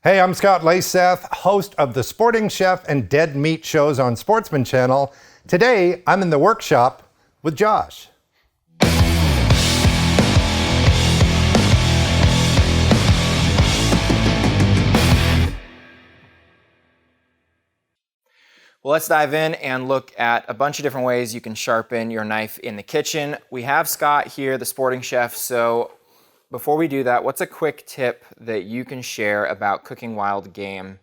Hey, I'm Scott Leysath, host of the Sporting Chef and Dead Meat shows on Sportsman Channel. Today, I'm in the workshop with Josh. Well, let's dive in and look at a bunch of different ways you can sharpen your knife in the kitchen. We have Scott here, the Sporting Chef, so before we do that, what's a quick tip that you can share about cooking wild game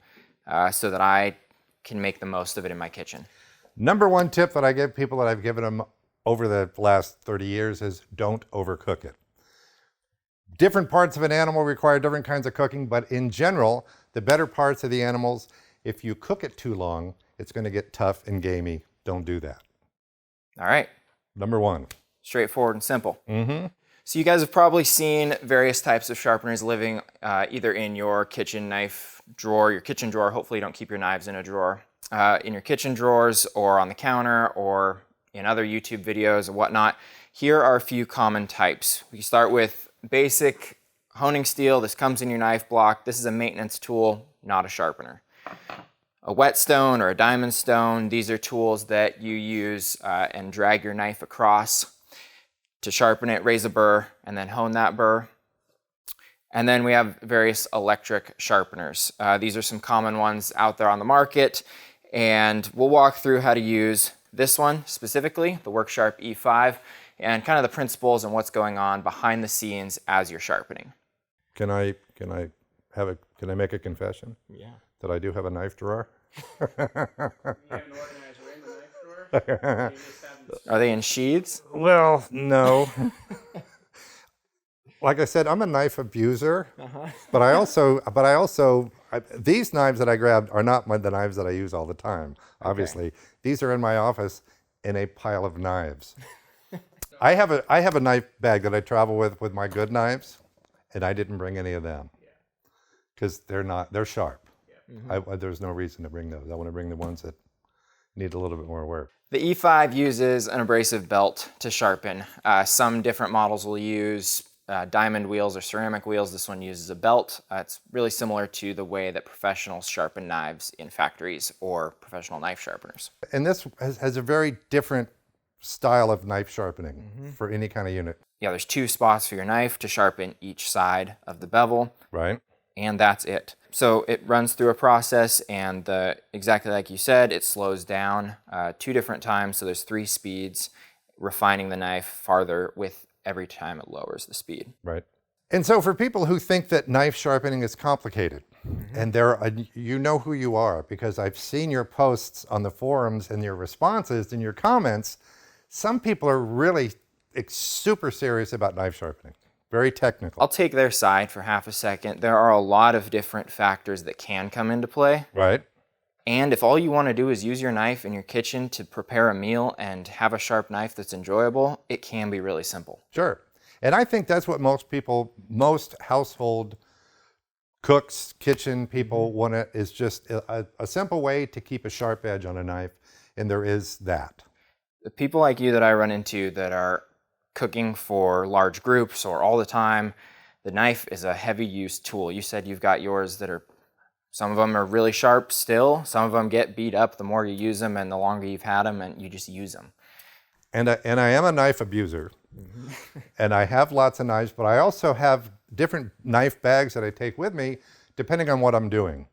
so that I can make the most of it in my kitchen? Number one tip that I give people that I've given them over the last 30 years is don't overcook it. Different parts of an animal require different kinds of cooking, but in general, the better parts of the animals, if you cook it too long, it's going to get tough and gamey. Don't do that. All right. Number one. Straightforward and simple. Mm-hmm. So you guys have probably seen various types of sharpeners living either in your kitchen knife drawer, your kitchen drawer. Hopefully you don't keep your knives in a drawer. In your kitchen drawers or on the counter or in other YouTube videos and whatnot. Here are a few common types. We start with basic honing steel. This comes in your knife block. This is a maintenance tool, not a sharpener. A whetstone or a diamond stone, these are tools that you use and drag your knife across to sharpen it, raise a burr, and then hone that burr. And then we have various electric sharpeners. These are some common ones out there on the market, and we'll walk through how to use this one specifically, the WorkSharp E5, and kind of the principles and what's going on behind the scenes as you're sharpening. Can I make a confession? Yeah. That I do have a knife drawer. You have an organizer in the knife drawer? Are they in sheaths? Well, no. Like I said, I'm a knife abuser, but these knives that I grabbed are not the knives that I use all the time, obviously. Okay. These are in my office in a pile of knives. I have a knife bag that I travel with my good knives, and I didn't bring any of them because they're sharp. Mm-hmm. There's no reason to bring those. I want to bring the ones that need a little bit more work. The E5 uses an abrasive belt to sharpen. Some different models will use diamond wheels or ceramic wheels. This one uses a belt. It's really similar to the way that professionals sharpen knives in factories or professional knife sharpeners. And this has a very different style of knife sharpening for any kind of unit. Yeah, there's two spots for your knife to sharpen each side of the bevel. Right. And that's it. So it runs through a process, and exactly like you said, it slows down 2 different times. So there's 3 speeds, refining the knife farther with every time it lowers the speed. Right. And so for people who think that knife sharpening is complicated, and you know who you are because I've seen your posts on the forums and your responses and your comments. Some people are really super serious about knife sharpening. Very technical. I'll take their side for half a second. There are a lot of different factors that can come into play. Right. And if all you want to do is use your knife in your kitchen to prepare a meal and have a sharp knife that's enjoyable, it can be really simple. Sure. And I think that's what most household cooks, kitchen people want is just a simple way to keep a sharp edge on a knife, and there is that. The people like you that I run into that are cooking for large groups or all the time, the knife is a heavy use tool. You said you've got yours that are, some of them are really sharp still, some of them get beat up the more you use them and the longer you've had them and you just use them. And I am a knife abuser, and I have lots of knives, but I also have different knife bags that I take with me depending on what I'm doing.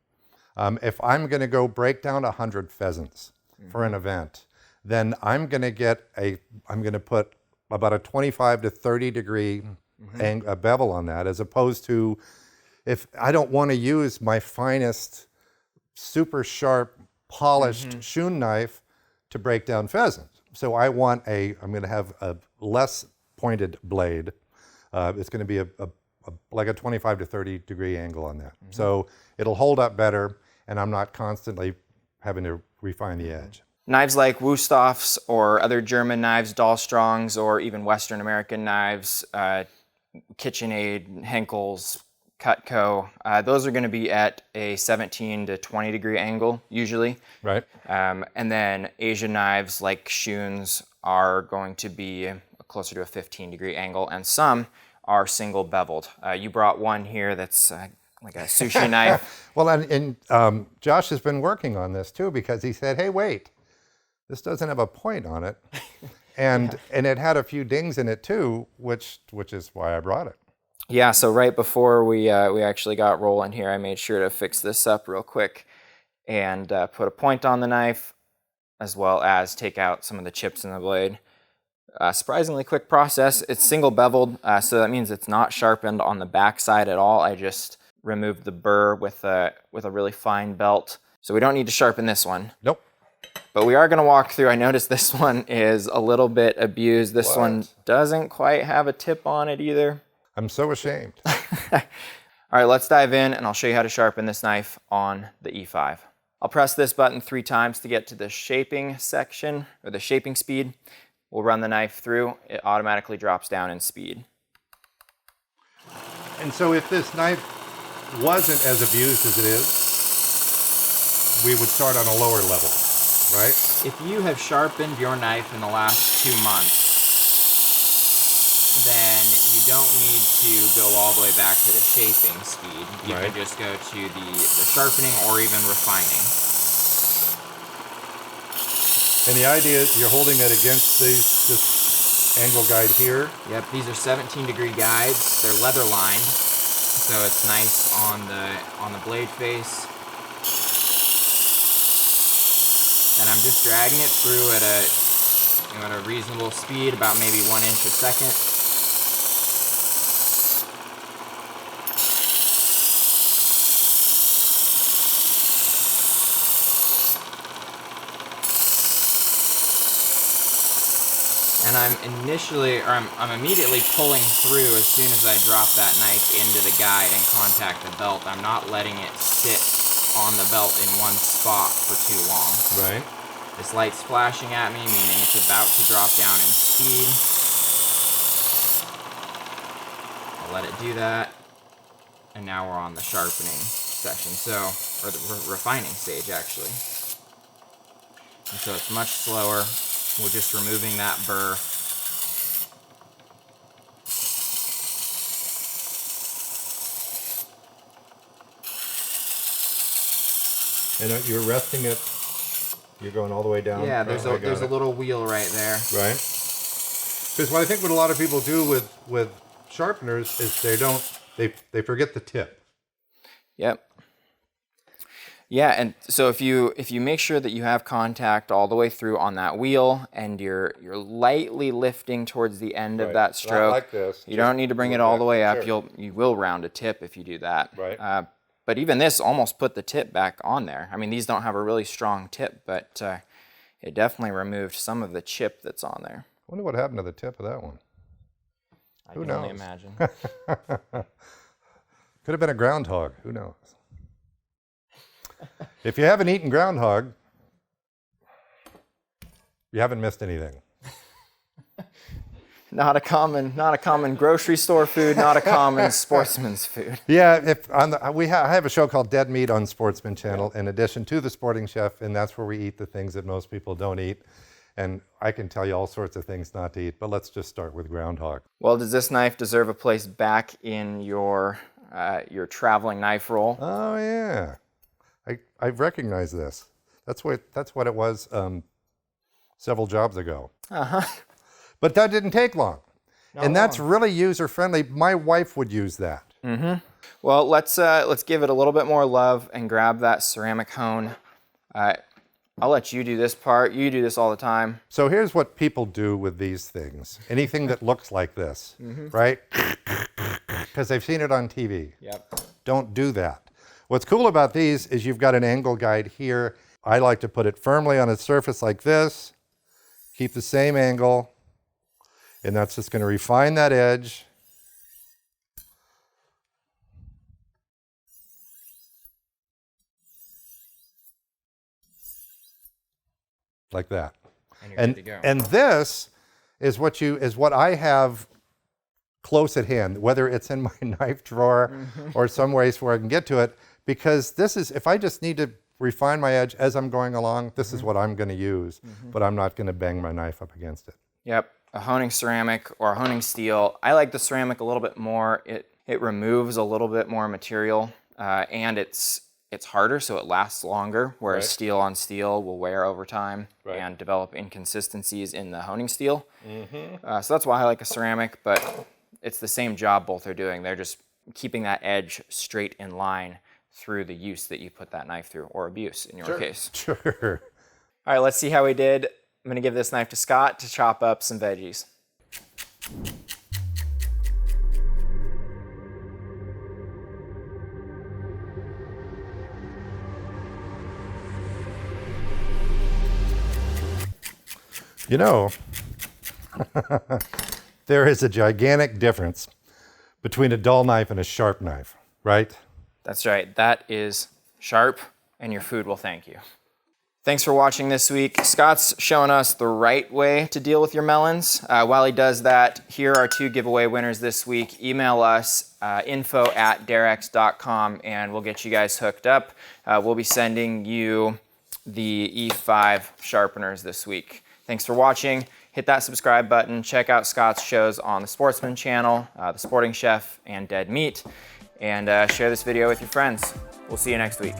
If I'm going to go break down 100 pheasants for an event, then I'm going to put about a 25 to 30 degree bevel on that, as opposed to if I don't want to use my finest, super sharp, polished shoon knife to break down pheasant. So I'm going to have a less pointed blade. It's going to be like a 25 to 30 degree angle on that. So it'll hold up better, and I'm not constantly having to refine the edge. Knives like Wüsthoffs or other German knives, Dahlstrongs, or even Western American knives, KitchenAid, Henkel's, Cutco, those are going to be at a 17 to 20 degree angle usually. Right. And then Asian knives like Schuns are going to be closer to a 15 degree angle, and some are single beveled. You brought one here that's like a sushi knife. Well, and Josh has been working on this too, because he said, hey, wait, this doesn't have a point on it. And it had a few dings in it too, which is why I brought it. Yeah, so right before we actually got rolling here, I made sure to fix this up real quick and put a point on the knife, as well as take out some of the chips in the blade. Surprisingly quick process. It's single beveled, so that means it's not sharpened on the back side at all. I just removed the burr with a really fine belt. So we don't need to sharpen this one. Nope. But we are going to walk through. I noticed this one is a little bit abused. This one doesn't quite have a tip on it either. I'm so ashamed. All right, let's dive in and I'll show you how to sharpen this knife on the E5. I'll press this button 3 times to get to the shaping section, or the shaping speed. We'll run the knife through. It automatically drops down in speed. And so if this knife wasn't as abused as it is, we would start on a lower level, right? If you have sharpened your knife in the last 2 months, then you don't need to go all the way back to the shaping speed. You can just go to the sharpening or even refining. And the idea is you're holding it against this angle guide here. Yep, these are 17-degree guides. They're leather lined, so it's nice on the blade face. And I'm just dragging it through at a reasonable speed, about maybe 1 inch a second. And I'm immediately pulling through as soon as I drop that knife into the guide and contact the belt. I'm not letting it sit on the belt in one spot for too long. Right. This light's flashing at me, meaning it's about to drop down in speed. I'll let it do that. And now we're on the sharpening section, or the refining stage actually. And so it's much slower. We're just removing that burr. And you're resting it, you're going all the way down? Yeah, there's a little wheel right there. Right. Because what I think what a lot of people do with sharpeners is they forget the tip. Yep. Yeah, and so if you make sure that you have contact all the way through on that wheel, and you're lightly lifting towards the end of that stroke, not like this. You don't need to bring it all the way up. Sure. You will round a tip if you do that. Right. But even this almost put the tip back on there. I mean, these don't have a really strong tip, but it definitely removed some of the chip that's on there. I wonder what happened to the tip of that one. I Who can knows? only imagine. Could have been a groundhog. Who knows? If you haven't eaten groundhog, you haven't missed anything. Not a common grocery store food, not a common sportsman's food. Yeah, I have a show called Dead Meat on Sportsman Channel, in addition to The Sporting Chef, and that's where we eat the things that most people don't eat. And I can tell you all sorts of things not to eat, but let's just start with groundhog. Well, does this knife deserve a place back in your traveling knife roll? Oh yeah, I recognize this. That's what it was several jobs ago. But that didn't take long. And that's really user-friendly. My wife would use that. Mm-hmm. Well, let's give it a little bit more love and grab that ceramic hone. I'll let you do this part. You do this all the time. So here's what people do with these things. Anything that looks like this, right? Because they've seen it on TV. Yep. Don't do that. What's cool about these is you've got an angle guide here. I like to put it firmly on a surface like this. Keep the same angle. And that's just going to refine that edge. Like that. And you're good to go. And this is what I have close at hand, whether it's in my knife drawer or some ways where I can get to it, because this is, if I just need to refine my edge as I'm going along, this is what I'm going to use, but I'm not going to bang my knife up against it. Yep. A honing ceramic or a honing steel. I like the ceramic a little bit more. It removes a little bit more material. and it's harder, so it lasts longer, whereas Right. steel on steel will wear over time Right. and develop inconsistencies in the honing steel. So that's why I like a ceramic, but it's the same job both are doing. They're just keeping that edge straight in line through the use that you put that knife through, or abuse in your case. Sure. All right, let's see how we did. I'm gonna give this knife to Scott to chop up some veggies. You know, there is a gigantic difference between a dull knife and a sharp knife, right? That's right, that is sharp, and your food will thank you. Thanks for watching this week. Scott's showing us the right way to deal with your melons. While he does that, here are 2 giveaway winners this week. Email us, info@darex.com, and we'll get you guys hooked up. We'll be sending you the E5 sharpeners this week. Thanks for watching. Hit that subscribe button. Check out Scott's shows on the Sportsman channel, The Sporting Chef, and Dead Meat. And share this video with your friends. We'll see you next week.